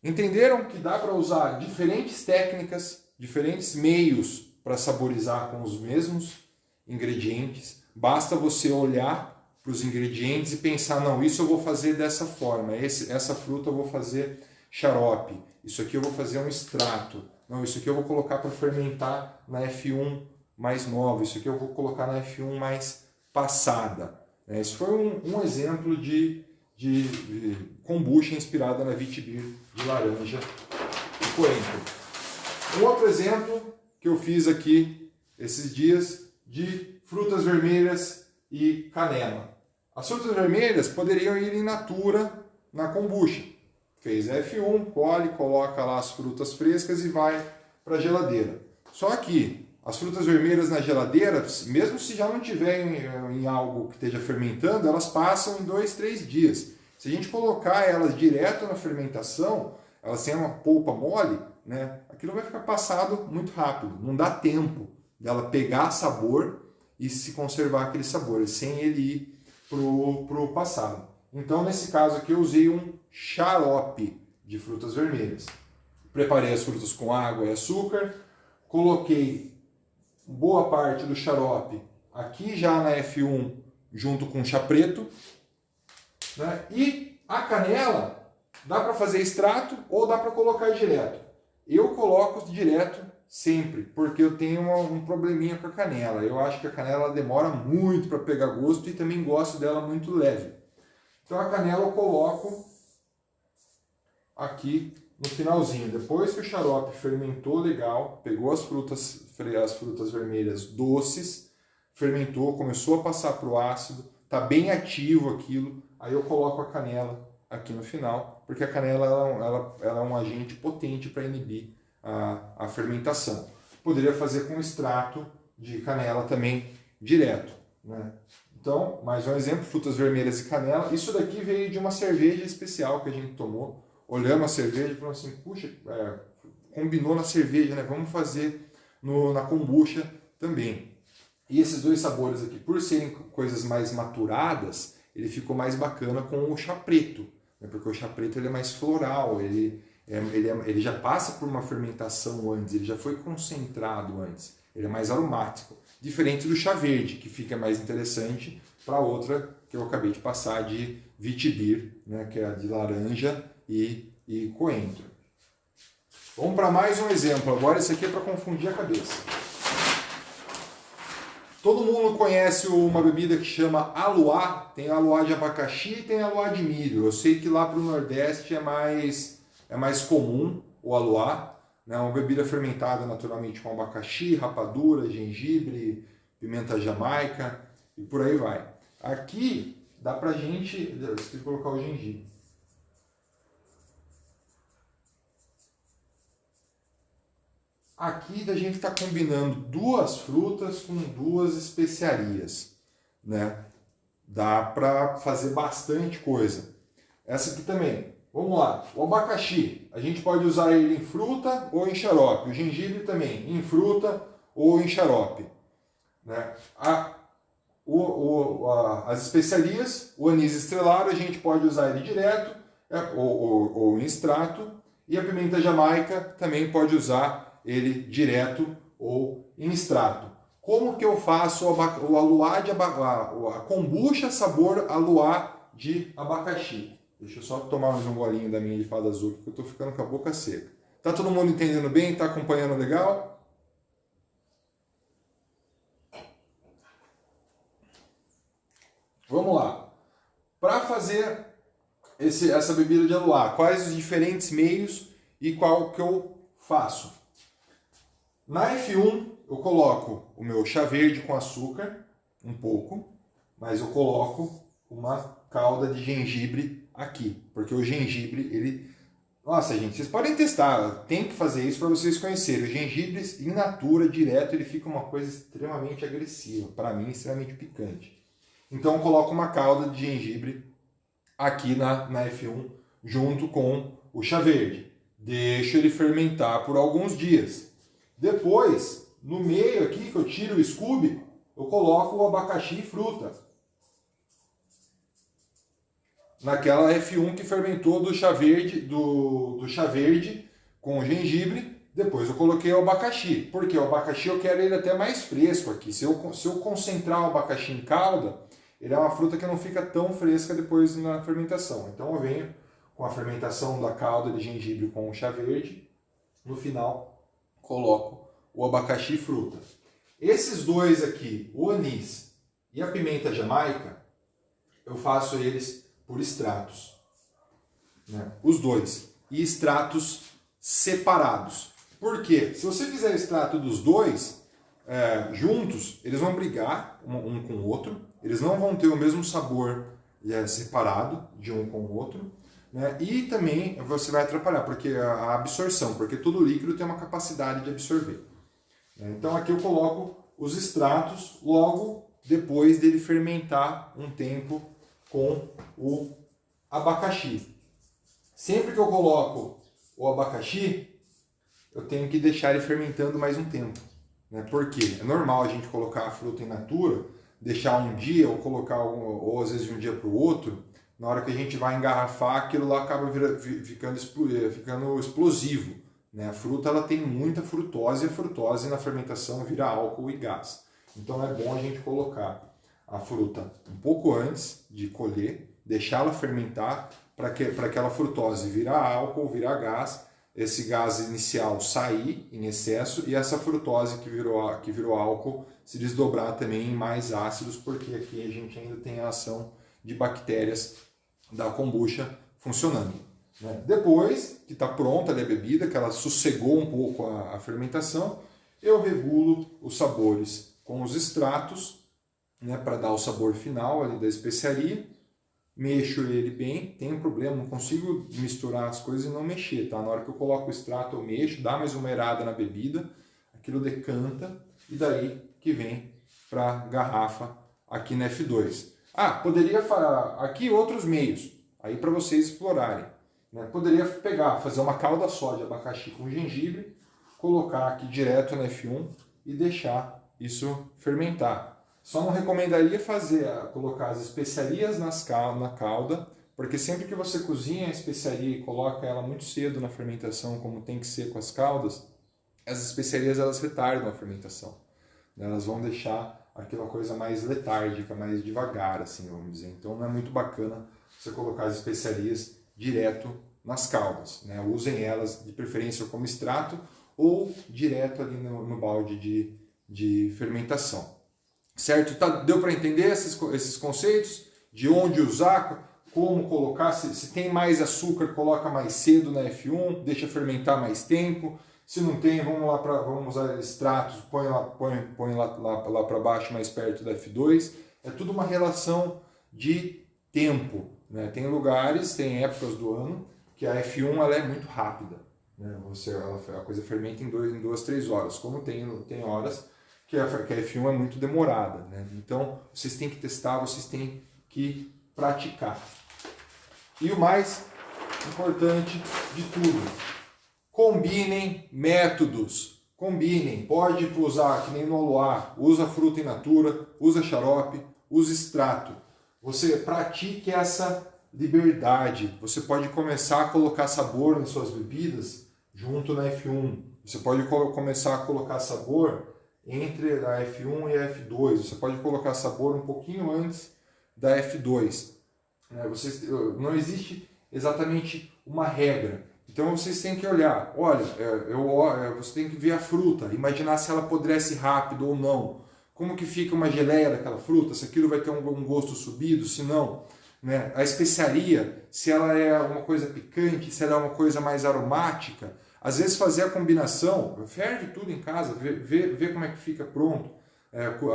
Entenderam que dá para usar diferentes técnicas, diferentes meios para saborizar com os mesmos ingredientes? Basta você olhar para os ingredientes e pensar, não, isso eu vou fazer dessa forma, essa fruta eu vou fazer xarope, isso aqui eu vou fazer um extrato, não, isso aqui eu vou colocar para fermentar na F1 mais nova, isso aqui eu vou colocar na F1 mais passada. Esse foi um exemplo de kombucha inspirada na Witbier de laranja e coentro. Um outro exemplo que eu fiz aqui esses dias de frutas vermelhas e canela. As frutas vermelhas poderiam ir in natura na kombucha. Fez F1, colhe, coloca lá as frutas frescas e vai para a geladeira. Só que as frutas vermelhas na geladeira, mesmo se já não tiver em algo que esteja fermentando, elas passam em 2, 3 dias. Se a gente colocar elas direto na fermentação, elas têm uma polpa mole, né? Aquilo vai ficar passado muito rápido. Não dá tempo dela pegar sabor e se conservar aquele sabor, sem ele ir pro passado. Então, nesse caso aqui, eu usei um xarope de frutas vermelhas. Preparei as frutas com água e açúcar, coloquei boa parte do xarope aqui já na F1 junto com chá preto, né? E a canela dá para fazer extrato ou dá para colocar direto. Eu coloco direto sempre, porque eu tenho um probleminha com a canela. Eu acho que a canela demora muito para pegar gosto e também gosto dela muito leve. Então a canela eu coloco aqui no finalzinho. Depois que o xarope fermentou legal, pegou as frutas vermelhas doces, fermentou, começou a passar para o ácido, está bem ativo aquilo, aí eu coloco a canela aqui no final, porque a canela ela é um agente potente para inibir a fermentação. Poderia fazer com extrato de canela também direto, né? Então, mais um exemplo, frutas vermelhas e canela. Isso daqui veio de uma cerveja especial que a gente tomou. Olhamos a cerveja e falamos assim, puxa, combinou na cerveja, né? Vamos fazer na kombucha também. E esses dois sabores aqui, por serem coisas mais maturadas, ele ficou mais bacana com o chá preto, né? Porque o chá preto ele é mais floral, ele já passa por uma fermentação antes, ele já foi concentrado antes, ele é mais aromático. Diferente do chá verde, que fica mais interessante para outra que eu acabei de passar de vitibir, né, que é a de laranja e coentro. Vamos para mais um exemplo. Agora esse aqui é para confundir a cabeça. Todo mundo conhece uma bebida que chama aluá. Tem aluá de abacaxi e tem aluá de milho. Eu sei que lá para o Nordeste é mais comum o aluá. É uma bebida fermentada naturalmente com abacaxi, rapadura, gengibre, pimenta jamaica e por aí vai. Aqui dá pra gente... Esqueci de colocar o gengibre. Aqui a gente está combinando duas frutas com duas especiarias, né? Dá para fazer bastante coisa. Essa aqui também. Vamos lá, o abacaxi, a gente pode usar ele em fruta ou em xarope. O gengibre também, em fruta ou em xarope. Né? As especiarias, o anis estrelado, a gente pode usar ele direto ou em extrato. E a pimenta jamaica também pode usar ele direto ou em extrato. Como que eu faço o aluá a kombucha sabor aluá de abacaxi? Deixa eu só tomar mais um golinho da minha de fada azul, porque eu estou ficando com a boca seca. Tá todo mundo entendendo bem? Está acompanhando legal? Vamos lá. Para fazer essa bebida de aluá, quais os diferentes meios e qual que eu faço? Na F1 eu coloco o meu chá verde com açúcar, um pouco, mas eu coloco uma calda de gengibre aqui, porque o gengibre, ele... Nossa, gente, vocês podem testar, tem que fazer isso para vocês conhecerem. O gengibre in natura, direto, ele fica uma coisa extremamente agressiva, para mim, extremamente picante. Então eu coloco uma calda de gengibre aqui na F1, junto com o chá verde. Deixo ele fermentar por alguns dias. Depois, no meio aqui, que eu tiro o scooby, eu coloco o abacaxi e fruta. Naquela F1 que fermentou do chá verde com o gengibre, depois eu coloquei o abacaxi. Porque o abacaxi eu quero ele até mais fresco aqui. Se eu concentrar o abacaxi em calda, ele é uma fruta que não fica tão fresca depois na fermentação. Então eu venho com a fermentação da calda de gengibre com o chá verde. No final, coloco o abacaxi e fruta. Esses dois aqui, o anis e a pimenta jamaica, eu faço eles por extratos, né? Os dois, e extratos separados. Por quê? Se você fizer extrato dos dois juntos, eles vão brigar um com o outro, eles não vão ter o mesmo sabor separado de um com o outro, né? E também você vai atrapalhar porque a absorção, porque todo líquido tem uma capacidade de absorver. Então aqui eu coloco os extratos logo depois dele fermentar um tempo com o abacaxi. Sempre que eu coloco o abacaxi, eu tenho que deixar ele fermentando mais um tempo. né? Porque é normal a gente colocar a fruta in natura, deixar um dia ou colocar ou às vezes de um dia para o outro, na hora que a gente vai engarrafar, aquilo lá acaba ficando explosivo, né? A fruta ela tem muita frutose e a frutose na fermentação vira álcool e gás. Então é bom a gente colocar a fruta um pouco antes de colher, deixá-la fermentar para que aquela frutose virar álcool, virar gás, esse gás inicial sair em excesso e essa frutose que virou álcool se desdobrar também em mais ácidos, porque aqui a gente ainda tem a ação de bactérias da kombucha funcionando, né? Depois que está pronta a bebida, que ela sossegou um pouco a fermentação, eu regulo os sabores com os extratos, né, para dar o sabor final ali da especiaria. Mexo ele bem, tem um problema, não consigo misturar as coisas e não mexer, tá? Na hora que eu coloco o extrato eu mexo, dá mais uma errada na bebida, aquilo decanta e daí que vem para garrafa aqui na F2. Ah, poderia falar aqui outros meios, aí para vocês explorarem, né? Poderia fazer uma calda só de abacaxi com gengibre, colocar aqui direto na F1 e deixar isso fermentar. Só não recomendaria colocar as especiarias na calda, porque sempre que você cozinha a especiaria e coloca ela muito cedo na fermentação, como tem que ser com as caldas, as especiarias elas retardam a fermentação. Elas vão deixar aquela coisa mais letárgica, mais devagar, assim, vamos dizer. Então não é muito bacana você colocar as especiarias direto nas caldas, né? Usem elas de preferência como extrato ou direto ali no balde de fermentação. Certo? Deu para entender esses conceitos? De onde usar, como colocar, se tem mais açúcar, coloca mais cedo na F1, deixa fermentar mais tempo. Se não tem, vamos usar extratos, põe lá para baixo, mais perto da F2. É tudo uma relação de tempo, né? Tem lugares, tem épocas do ano que a F1 ela é muito rápida, né? A coisa fermenta em 2, 3 horas, como tem horas que a F1 é muito demorada, né? Então, vocês têm que testar, vocês têm que praticar. E o mais importante de tudo, combinem métodos. Combinem, pode usar, que nem no Aloá, usa fruta in natura, usa xarope, usa extrato. Você pratique essa liberdade. Você pode começar a colocar sabor nas suas bebidas junto na F1. Você pode começar a colocar sabor entre a F1 e a F2, você pode colocar sabor um pouquinho antes da F2. Não existe exatamente uma regra. Então vocês têm que olhar, olha, você tem que ver a fruta, imaginar se ela apodrece rápido ou não. Como que fica uma geleia daquela fruta, se aquilo vai ter um gosto subido, se não. Né? A especiaria, se ela é uma coisa picante, se ela é uma coisa mais aromática. Às vezes fazer a combinação, ferve tudo em casa, vê como é que fica pronto,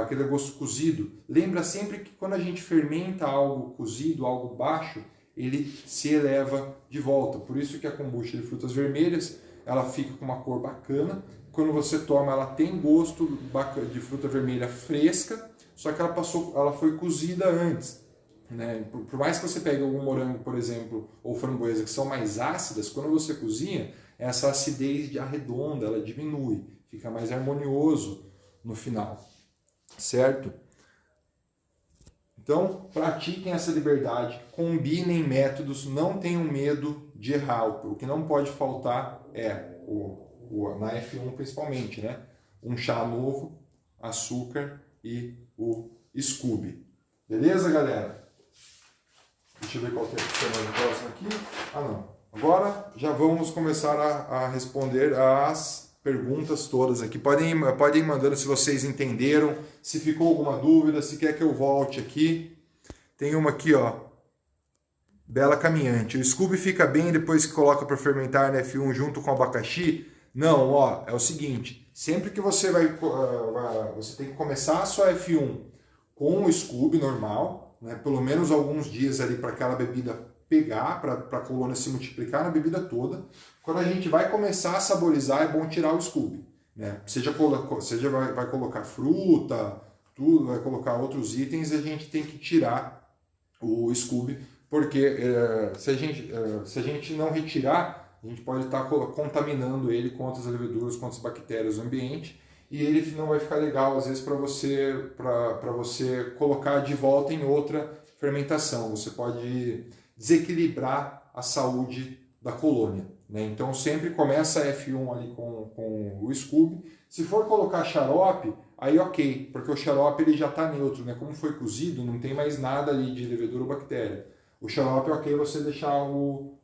aquele gosto cozido. Lembra sempre que quando a gente fermenta algo cozido, algo baixo, ele se eleva de volta. Por isso que a kombucha de frutas vermelhas, ela fica com uma cor bacana. Quando você toma, ela tem gosto de fruta vermelha fresca, só que ela foi cozida antes. Né? Por mais que você pegue algum morango, por exemplo, ou framboesa, que são mais ácidas, quando você cozinha, essa acidez arredonda, ela diminui, fica mais harmonioso no final, certo? Então, pratiquem essa liberdade, combinem métodos, não tenham medo de errar. O que não pode faltar é, na F1 principalmente, né? Um chá novo, açúcar e o Scooby. Beleza, galera? Deixa eu ver qual que é o próximo aqui. Ah, não. Agora já vamos começar a responder as perguntas todas aqui. Podem ir mandando se vocês entenderam, se ficou alguma dúvida, se quer que eu volte aqui. Tem uma aqui, ó. Bela Caminhante. O Scooby fica bem depois que coloca para fermentar na F1 junto com o abacaxi? Não, ó, é o seguinte. Sempre que você você tem que começar a sua F1 com o Scooby normal, né? Pelo menos alguns dias ali para aquela bebida pegar, para a colônia se multiplicar na bebida toda. Quando a gente vai começar a saborizar, é bom tirar o Scooby. Né? Seja vai colocar fruta, tudo, vai colocar outros itens, a gente tem que tirar o Scooby, porque se a gente não retirar, a gente pode estar contaminando ele com outras leveduras, com outras bactérias do ambiente, e ele não vai ficar legal às vezes para você colocar de volta em outra fermentação. Você pode desequilibrar a saúde da colônia, né? Então sempre começa a F1 ali com o Scooby. Se for colocar xarope, aí ok, porque o xarope ele já está neutro, né? Como foi cozido, não tem mais nada ali de levedura ou bactéria. O xarope é ok você deixar o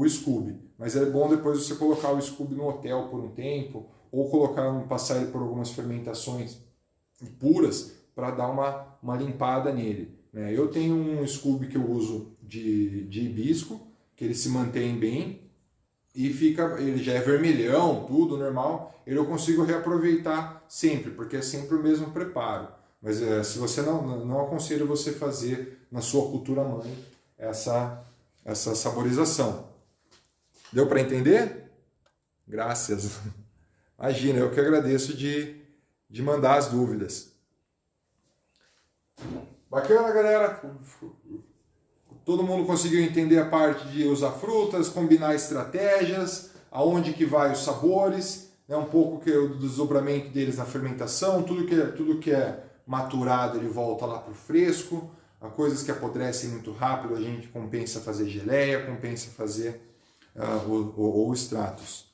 Scooby, mas é bom depois você colocar o Scooby no hotel por um tempo, ou passar ele por algumas fermentações puras para dar uma limpada nele, né? Eu tenho um Scooby que eu uso de hibisco, que ele se mantém bem, e ele já é vermelhão, tudo normal, eu consigo reaproveitar sempre, porque é sempre o mesmo preparo. Mas se você não aconselho você fazer na sua cultura mãe essa saborização. Deu para entender? Graças. Imagina, eu que agradeço de mandar as dúvidas. Bacana, galera. Todo mundo conseguiu entender a parte de usar frutas, combinar estratégias, aonde que vai os sabores, né? Um pouco do desdobramento deles na fermentação, tudo que é maturado ele volta lá para o fresco, coisas que apodrecem muito rápido a gente compensa fazer geleia, compensa fazer ou extratos.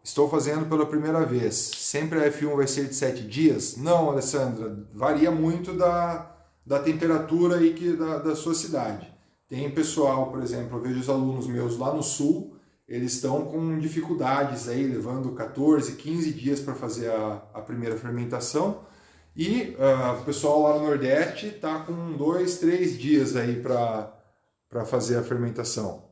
Estou fazendo pela primeira vez. Sempre a F1 vai ser de 7 dias? Não, Alessandra, varia muito da temperatura e da sua cidade. Tem pessoal, por exemplo, eu vejo os alunos meus lá no sul, eles estão com dificuldades aí, levando 14, 15 dias para fazer a primeira fermentação, e o pessoal lá no Nordeste está com 2, 3 dias aí para fazer a fermentação.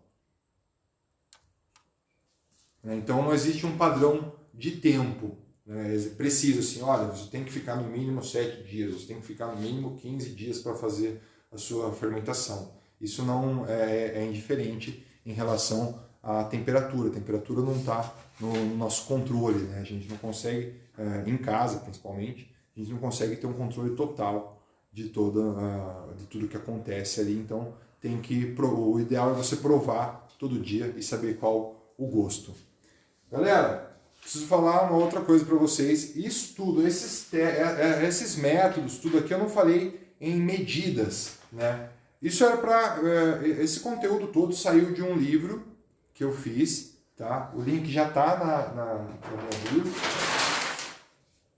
Então não existe um padrão de tempo, né? É preciso assim, olha, você tem que ficar no mínimo 7 dias, você tem que ficar no mínimo 15 dias para fazer a sua fermentação. Isso não é indiferente em relação à temperatura. A temperatura não está no nosso controle, né? A gente não consegue, em casa principalmente, a gente não consegue ter um controle total de tudo que acontece ali. Então o ideal é você provar todo dia e saber qual o gosto. Galera, preciso falar uma outra coisa para vocês. Isso tudo, esses métodos, tudo aqui eu não falei em medidas, né? Isso era esse conteúdo todo saiu de um livro que eu fiz, tá? O link já está na minha bio.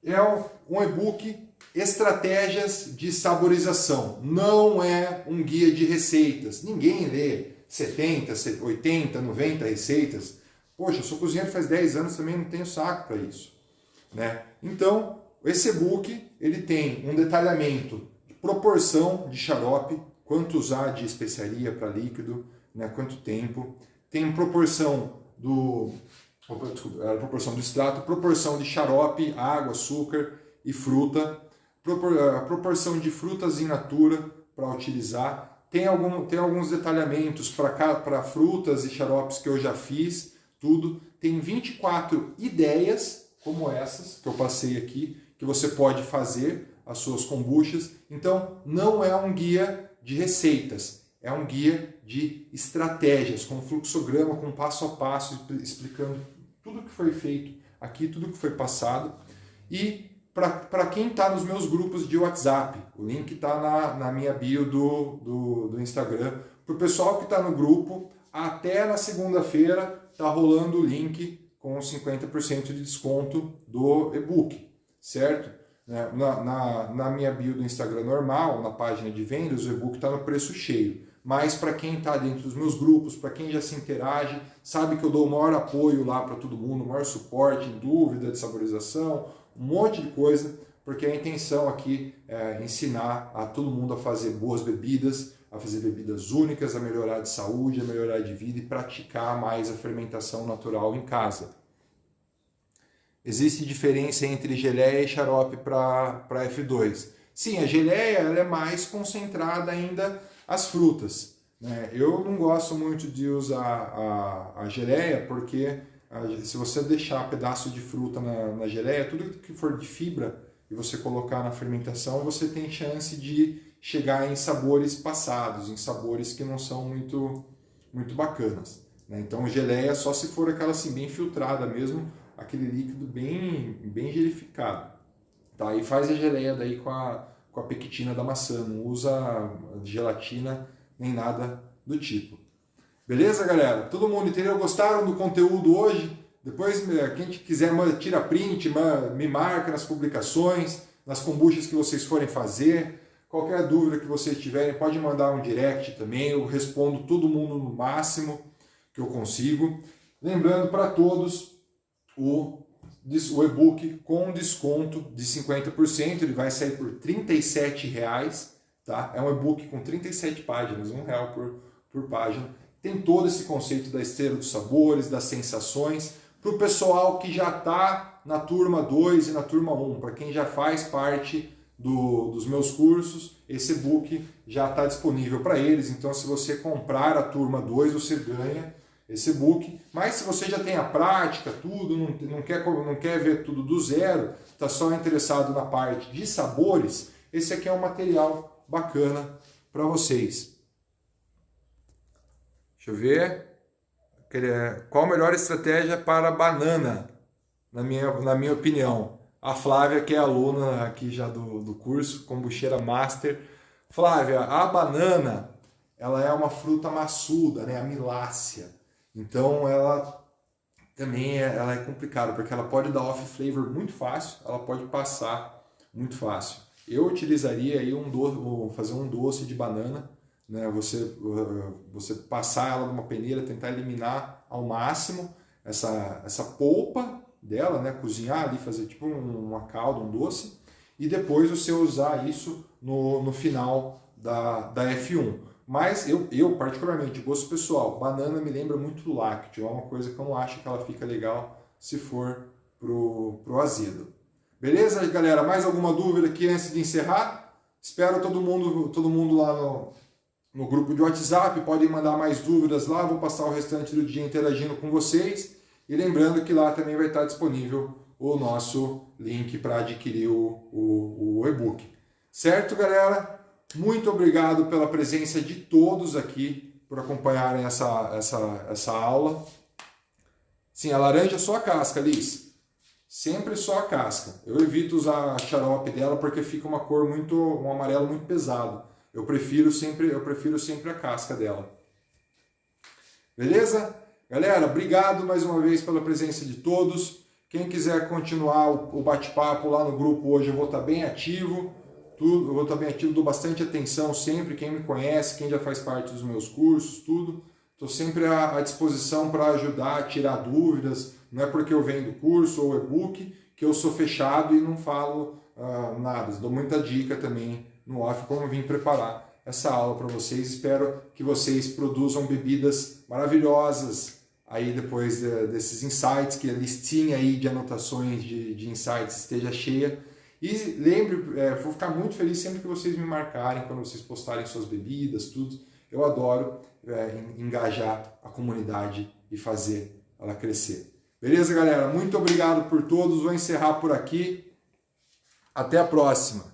É um e-book Estratégias de Saborização. Não é um guia de receitas. Ninguém lê 70, 80, 90 receitas. Poxa, eu sou cozinheiro faz 10 anos, também não tenho saco para isso, né? Então, esse e-book ele tem um detalhamento de proporção de xarope, quanto usar de especiaria para líquido, né? Quanto tempo. Tem proporção do extrato, proporção de xarope, água, açúcar e fruta, proporção de frutas in natura para utilizar. Tem alguns detalhamentos para frutas e xaropes que eu já fiz. Tudo. Tem 24 ideias como essas que eu passei aqui, que você pode fazer as suas kombuchas. Então, não é um guia de receitas, é um guia de estratégias, com fluxograma, com passo a passo, explicando tudo que foi feito aqui, tudo que foi passado. E para quem está nos meus grupos de WhatsApp, o link está na minha bio do Instagram. Para o pessoal que está no grupo, até na segunda-feira, está rolando o link com 50% de desconto do e-book, certo? Na minha bio do Instagram normal, na página de vendas, o e-book está no preço cheio. Mas para quem está dentro dos meus grupos, para quem já se interage, sabe que eu dou o maior apoio lá para todo mundo, o maior suporte em dúvida de saborização, um monte de coisa, porque a intenção aqui é ensinar a todo mundo a fazer boas bebidas, a fazer bebidas únicas, a melhorar de saúde, a melhorar de vida e praticar mais a fermentação natural em casa. Existe diferença entre geleia e xarope para F2? Sim, a geleia ela é mais concentrada ainda as frutas, né? Eu não gosto muito de usar a geleia porque se você deixar pedaço de fruta na geleia, tudo que for de fibra e você colocar na fermentação, você tem chance de chegar em sabores passados, em sabores que não são muito bacanas, né? Então geleia só se for aquela assim bem filtrada mesmo, aquele líquido bem gelificado. Tá? E faz a geleia daí com a pectina da maçã, não usa gelatina nem nada do tipo. Beleza, galera? Todo mundo entendeu? Gostaram do conteúdo hoje? Depois, quem quiser, tira print, me marca nas publicações, nas kombuchas que vocês forem fazer. Qualquer dúvida que vocês tiverem, pode mandar um direct também, eu respondo todo mundo no máximo que eu consigo. Lembrando para todos, o e-book com desconto de 50%, ele vai sair por R$ 37,00, tá? É um e-book com 37 páginas, R$1 por página. Tem todo esse conceito da esteira dos sabores, das sensações, para o pessoal que já está na turma 2 e na turma 1, para quem já faz parte dos meus cursos, esse e-book já está disponível para eles. Então, se você comprar a turma 2, você ganha esse e-book. Mas se você já tem a prática, tudo, não quer ver tudo do zero, está só interessado na parte de sabores, esse aqui é um material bacana para vocês. Deixa eu ver. Qual a melhor estratégia para a banana, na minha opinião? A Flávia, que é aluna aqui já do curso, Kombucheira Master. Flávia, a banana, ela é uma fruta maçuda, né? A milácea. Então, ela também ela é complicada, porque ela pode dar off flavor muito fácil, ela pode passar muito fácil. Eu utilizaria aí fazer um doce de banana, né? Você passar ela numa peneira, tentar eliminar ao máximo essa polpa dela, né? Cozinhar ali, fazer tipo uma calda, um doce, e depois você usar isso no final da F1. Mas eu particularmente, gosto pessoal, banana me lembra muito lácteo, é uma coisa que eu não acho que ela fica legal se for pro azedo. Beleza, galera? Mais alguma dúvida aqui antes de encerrar? Espero todo mundo lá no grupo de WhatsApp, podem mandar mais dúvidas lá, vou passar o restante do dia interagindo com vocês. E lembrando que lá também vai estar disponível o nosso link para adquirir o e-book. Certo, galera? Muito obrigado pela presença de todos aqui, por acompanharem essa aula. Sim, a laranja é só a casca, Liz. Sempre só a casca. Eu evito usar a xarope dela porque fica um amarelo muito pesado. Eu prefiro sempre a casca dela. Beleza? Galera, obrigado mais uma vez pela presença de todos. Quem quiser continuar o bate-papo lá no grupo hoje, eu vou estar bem ativo. Eu vou estar bem ativo, dou bastante atenção sempre. Quem me conhece, quem já faz parte dos meus cursos, tudo. Estou sempre à disposição para ajudar, tirar dúvidas. Não é porque eu venho do curso ou e-book que eu sou fechado e não falo nada. Dou muita dica também no off, como eu vim preparar essa aula para vocês. Espero que vocês produzam bebidas maravilhosas aí depois desses insights, que a listinha aí de anotações de insights esteja cheia. E lembre, vou ficar muito feliz sempre que vocês me marcarem, quando vocês postarem suas bebidas, tudo. Eu adoro engajar a comunidade e fazer ela crescer. Beleza, galera? Muito obrigado por todos. Vou encerrar por aqui. Até a próxima.